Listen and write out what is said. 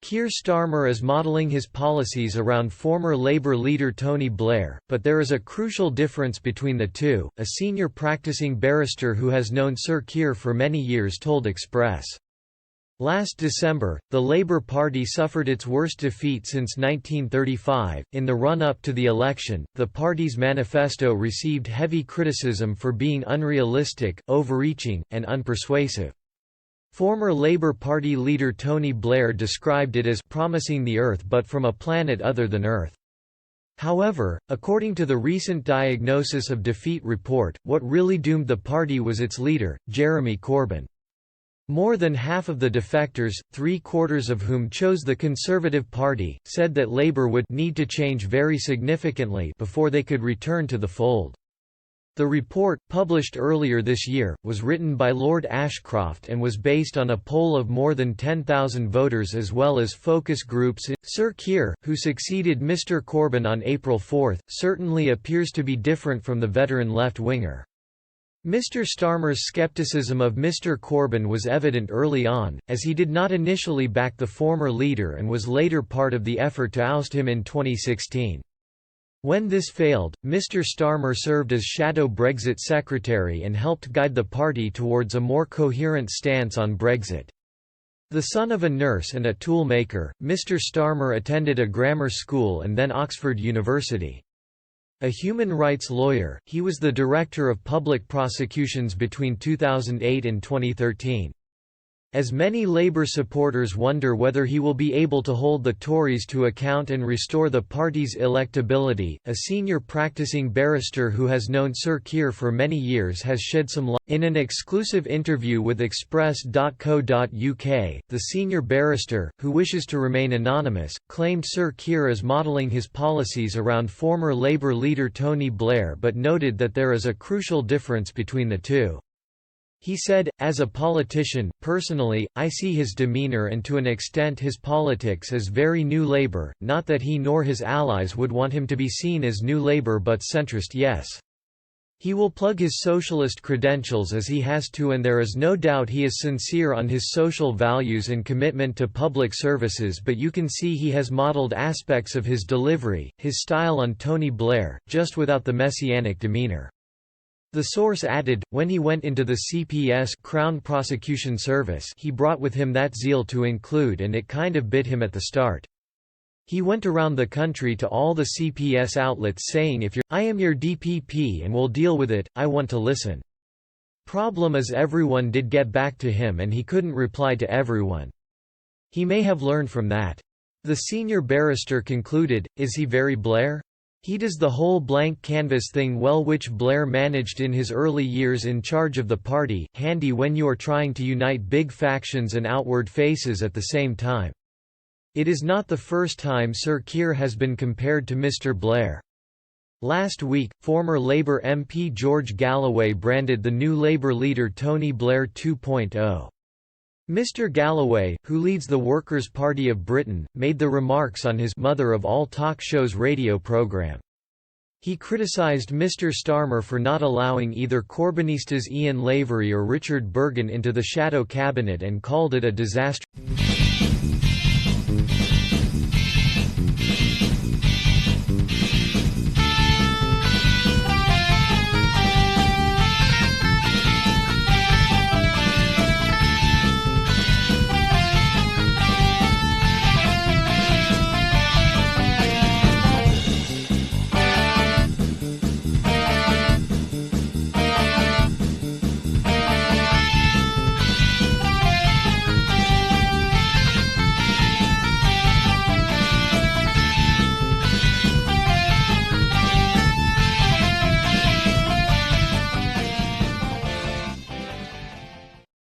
Keir Starmer is modelling his policies around former Labour leader Tony Blair, but there is a crucial difference between the two, a senior practicing barrister who has known Sir Keir for many years told Express. Last December, the Labour Party suffered its worst defeat since 1935. In the run-up to the election, the party's manifesto received heavy criticism for being unrealistic, overreaching, and unpersuasive. Former Labour Party leader Tony Blair described it as promising the Earth but from a planet other than Earth. However, according to the recent Diagnosis of Defeat report, what really doomed the party was its leader, Jeremy Corbyn. More than half of the defectors, 3/4 of whom chose the Conservative Party, said that Labour would need to change very significantly before they could return to the fold. The report, published earlier this year, was written by Lord Ashcroft and was based on a poll of more than 10,000 voters as well as focus groups. Sir Keir, who succeeded Mr Corbyn on April 4, certainly appears to be different from the veteran left-winger. Mr Starmer's skepticism of Mr Corbyn was evident early on, as he did not initially back the former leader and was later part of the effort to oust him in 2016. When this failed, Mr Starmer served as shadow Brexit secretary and helped guide the party towards a more coherent stance on Brexit. The son of a nurse and a tool maker, Mr Starmer attended a grammar school and then Oxford University. A human rights lawyer, he was the Director of Public Prosecutions between 2008 and 2013. As many Labour supporters wonder whether he will be able to hold the Tories to account and restore the party's electability, a senior practicing barrister who has known Sir Keir for many years has shed some light. In an exclusive interview with Express.co.uk, the senior barrister, who wishes to remain anonymous, claimed Sir Keir is modelling his policies around former Labour leader Tony Blair but noted that there is a crucial difference between the two. He said, as a politician, personally, I see his demeanour and to an extent his politics as very New Labour, not that he nor his allies would want him to be seen as New Labour but centrist. Yes. He will plug his socialist credentials as he has to, and there is no doubt he is sincere on his social values and commitment to public services, but you can see he has modelled aspects of his delivery, his style on Tony Blair, just without the messianic demeanour. The source added, when he went into the CPS Crown Prosecution Service he brought with him that zeal to include, and it kind of bit him at the start. He went around the country to all the CPS outlets saying if you're, I am your DPP and will deal with it, I want to listen. Problem is everyone did get back to him and he couldn't reply to everyone. He may have learned from that. The senior barrister concluded, is he very Blair? He does the whole blank canvas thing well, which Blair managed in his early years in charge of the party, handy when you are trying to unite big factions and outward faces at the same time. It is not the first time Sir Keir has been compared to Mr Blair. Last week, former Labour MP George Galloway branded the new Labour leader Tony Blair 2.0. Mr Galloway, who leads the Workers' Party of Britain, made the remarks on his Mother of All Talk Shows radio programme. He criticised Mr Starmer for not allowing either Corbynistas Ian Lavery or Richard Burgon into the shadow cabinet and called it a disaster.